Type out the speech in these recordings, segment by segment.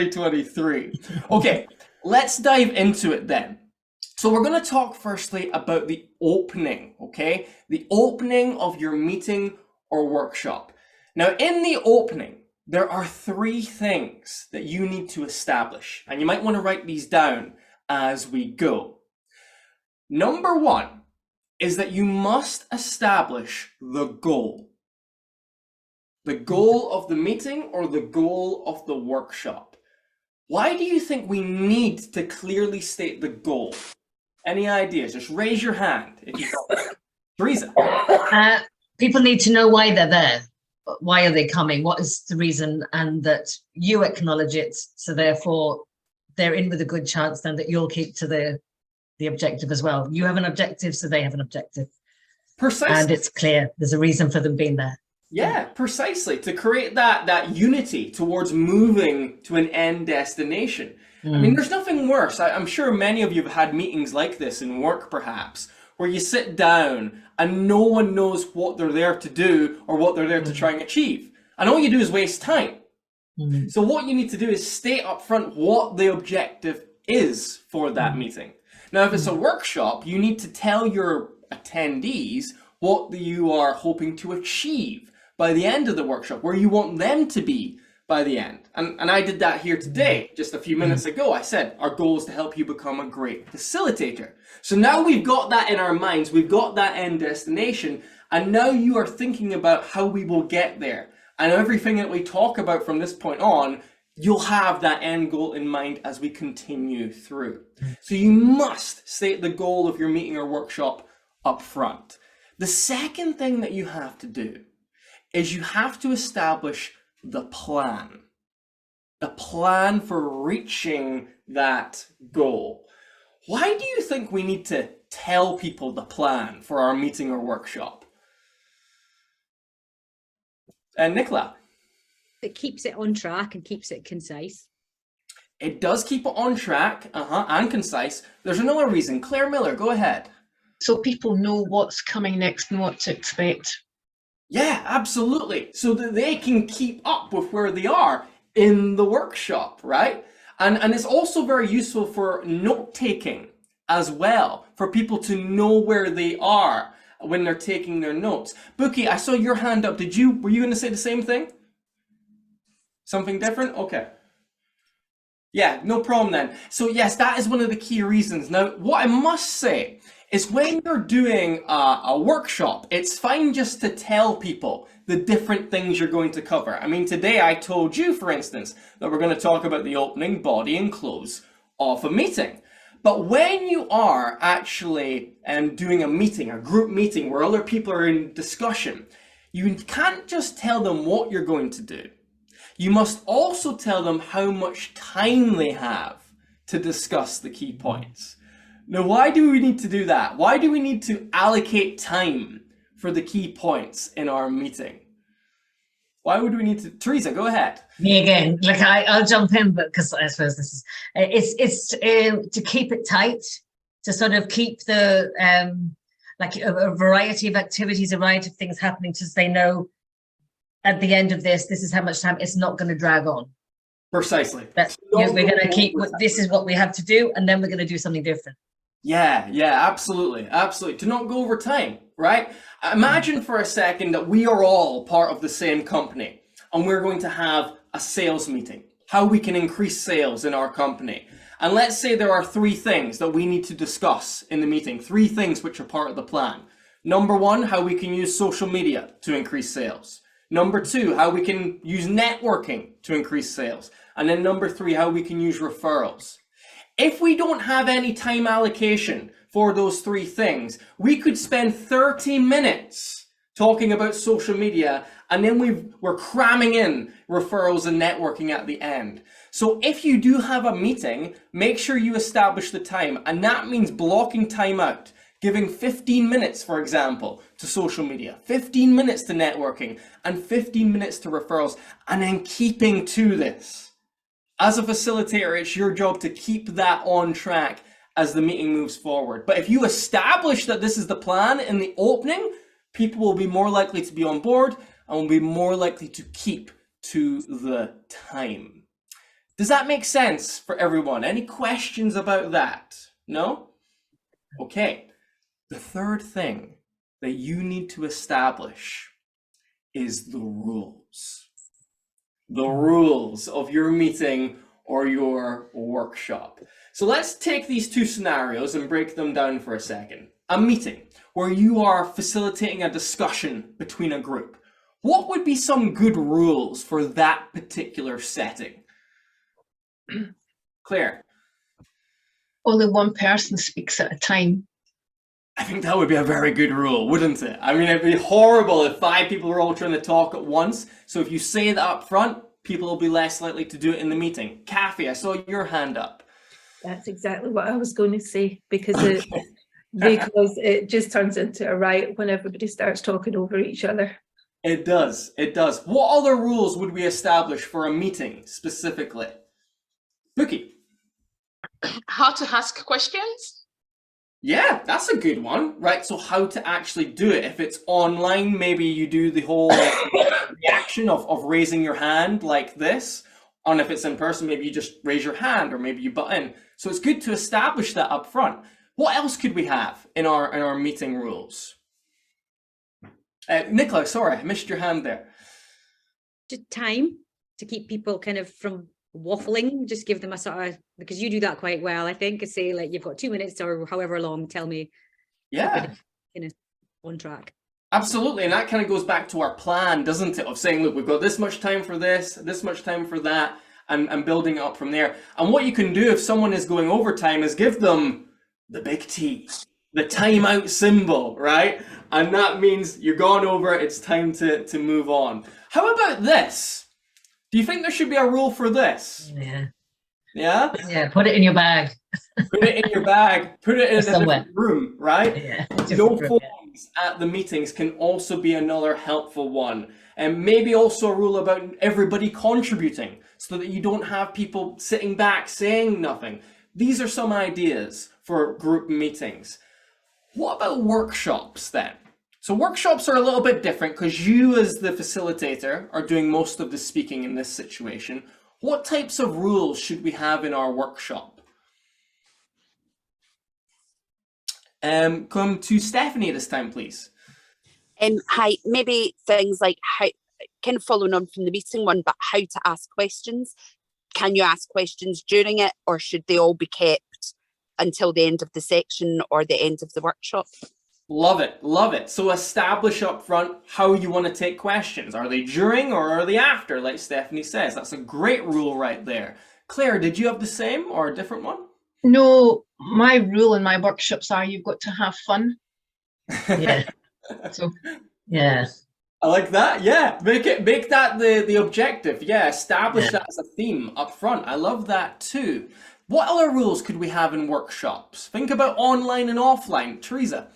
2023. Okay, let's dive into it then. So we're going to talk firstly about the opening, okay? The opening of your meeting or workshop. Now, in the opening, there are three things that you need to establish, and you might want to write these down as we go. Number one is that you must establish the goal. The goal of the meeting or the goal of the workshop. Why do you think we need to clearly state the goal? Any ideas? Just raise your hand if you got Teresa. People need to know why they're there. Why are they coming? What is the reason? And that you acknowledge it. So therefore, they're in with a good chance then that you'll keep to the objective as well. You have an objective, so they have an objective. Precisely. And it's clear. There's a reason for them being there. Yeah, precisely. To create that unity towards moving to an end destination. I mean, there's nothing worse. I'm sure many of you have had meetings like this in work, perhaps, where you sit down and no one knows what they're there to do or what they're there to try and achieve. And all you do is waste time. So what you need to do is state up front what the objective is for that meeting. Now, if it's a workshop, you need to tell your attendees what you are hoping to achieve by the end of the workshop, where you want them to be by the end. And I did that here today, just a few minutes ago. I said, our goal is to help you become a great facilitator. So now we've got that in our minds, we've got that end destination, and now you are thinking about how we will get there. And everything that we talk about from this point on, you'll have that end goal in mind as we continue through. So you must state the goal of your meeting or workshop up front. The second thing that you have to do is you have to establish the plan for reaching that goal. Why do you think we need to tell people the plan for our meeting or workshop? And Nicola? It keeps it on track and keeps it concise. It does keep it on track, and concise. There's another reason. Claire Miller, go ahead. So people know what's coming next and what to expect. Yeah, absolutely. So that they can keep up with where they are in the workshop, right? And it's also very useful for note-taking as well, for people to know where they are when they're taking their notes. Bookie, I saw your hand up. Were you going to say the same thing? Something different? Okay. Yeah, no problem then. So yes, that is one of the key reasons. Now, what I must say is when you're doing a workshop, it's fine just to tell people the different things you're going to cover. I mean, today I told you, for instance, that we're going to talk about the opening, body, and close of a meeting. But when you are actually doing a meeting, a group meeting where other people are in discussion, you can't just tell them what you're going to do. You must also tell them how much time they have to discuss the key points. Now, why do we need to do that? Why do we need to allocate time for the key points in our meeting? Why would we need to? Teresa, go ahead. Me again. Like I'll jump in, but because I suppose this is it's to keep it tight, to sort of keep the like a variety of activities, a variety of things happening, so they know at the end of this is how much time. It's not going to drag on. Precisely. We're going to keep. This is what we have to do, and then we're going to do something different. Yeah, absolutely. To not go over time, right? Imagine for a second that we are all part of the same company and we're going to have a sales meeting, how we can increase sales in our company. And let's say there are three things that we need to discuss in the meeting, three things which are part of the plan. Number one, how we can use social media to increase sales. Number two, how we can use networking to increase sales. And then number three, how we can use referrals. If we don't have any time allocation for those three things, we could spend 30 minutes talking about social media, and then we're cramming in referrals and networking at the end. So if you do have a meeting, make sure you establish the time, and that means blocking time out, giving 15 minutes, for example, to social media, 15 minutes to networking, and 15 minutes to referrals, and then keeping to this. As a facilitator, it's your job to keep that on track as the meeting moves forward. But if you establish that this is the plan in the opening, people will be more likely to be on board and will be more likely to keep to the time. Does that make sense for everyone? Any questions about that? No? Okay. The third thing that you need to establish is the rules. The rules of your meeting or your workshop. So let's take these two scenarios and break them down for a second. A meeting where you are facilitating a discussion between a group. What would be some good rules for that particular setting? Claire? Only one person speaks at a time. I think that would be a very good rule, wouldn't it? I mean, it'd be horrible if 5 people are all trying to talk at once. So if you say that up front, people will be less likely to do it in the meeting. Kathy, I saw your hand up. That's exactly what I was going to say, because it just turns into a riot when everybody starts talking over each other. It does. It does. What other rules would we establish for a meeting specifically? Bookie. How to ask questions? Yeah, that's a good one, right? So how to actually do it. If it's online, maybe you do the whole reaction of raising your hand like this. And if it's in person, maybe you just raise your hand or maybe you butt in. So it's good to establish that up front. What else could we have in our meeting rules? Nicola, sorry, I missed your hand there. Just time to keep people kind of from waffling, just give them a sort of, because you do that quite well, I think, say like you've got 2 minutes or however long, tell me. Yeah. On track. Absolutely, and that kind of goes back to our plan, doesn't it? Of saying, look, we've got this much time for this much time for that, and building it up from there. And what you can do if someone is going overtime is give them the big T, the timeout symbol, right? And that means you're gone over, it's time to move on. How about this? Do you think there should be a rule for this? Yeah. Yeah? Yeah, put it in your bag. Put it in your bag, put it in a different room, right? Yeah. No phones at the meetings can also be another helpful one. And maybe also a rule about everybody contributing so that you don't have people sitting back saying nothing. These are some ideas for group meetings. What about workshops then? So workshops are a little bit different because you as the facilitator are doing most of the speaking in this situation. What types of rules should we have in our workshop? Come to Stephanie this time, please. Hi, maybe things like how, kind of following on from the meeting one, but how to ask questions. Can you ask questions during it, or should they all be kept until the end of the section or the end of the workshop? Love it, love it. So establish up front how you want to take questions. Are they during or are they after, like Stephanie says? That's a great rule right there. Claire, did you have the same or a different one? No, my rule in my workshops are you've got to have fun. Yeah. So Yeah. I like that. Yeah, make that the objective. Yeah, establish that as a theme up front. I love that too. What other rules could we have in workshops? Think about online and offline. Teresa.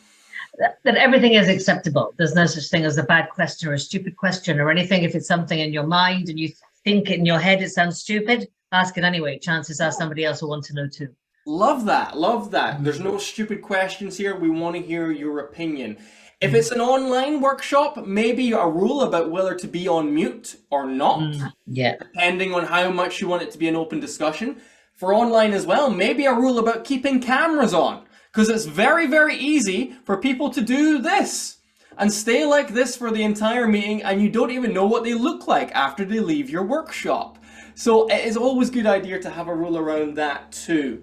That everything is acceptable. There's no such thing as a bad question or a stupid question or anything. If it's something in your mind and you think in your head it sounds stupid, ask it anyway. Chances are somebody else will want to know too. Love that. Love that. There's no stupid questions here. We want to hear your opinion. If it's an online workshop, maybe a rule about whether to be on mute or not, Yeah. depending on how much you want it to be an open discussion. For online as well, maybe a rule about keeping cameras on, because it's very, very easy for people to do this and stay like this for the entire meeting, and you don't even know what they look like after they leave your workshop. So it is always a good idea to have a rule around that too.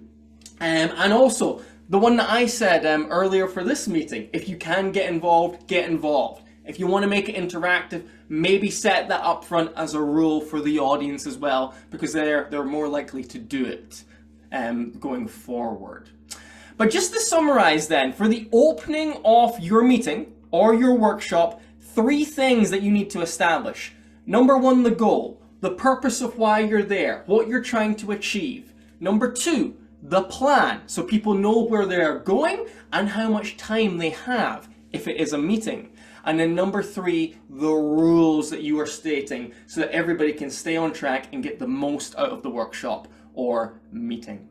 And also, the one that I said earlier for this meeting, if you can get involved, get involved. If you want to make it interactive, maybe set that up front as a rule for the audience as well, because they're more likely to do it going forward. But just to summarize then, for the opening of your meeting or your workshop, 3 things that you need to establish. Number 1, the goal, the purpose of why you're there, what you're trying to achieve. Number 2, the plan, so people know where they're going and how much time they have if it is a meeting. And then number 3, the rules that you are stating so that everybody can stay on track and get the most out of the workshop or meeting.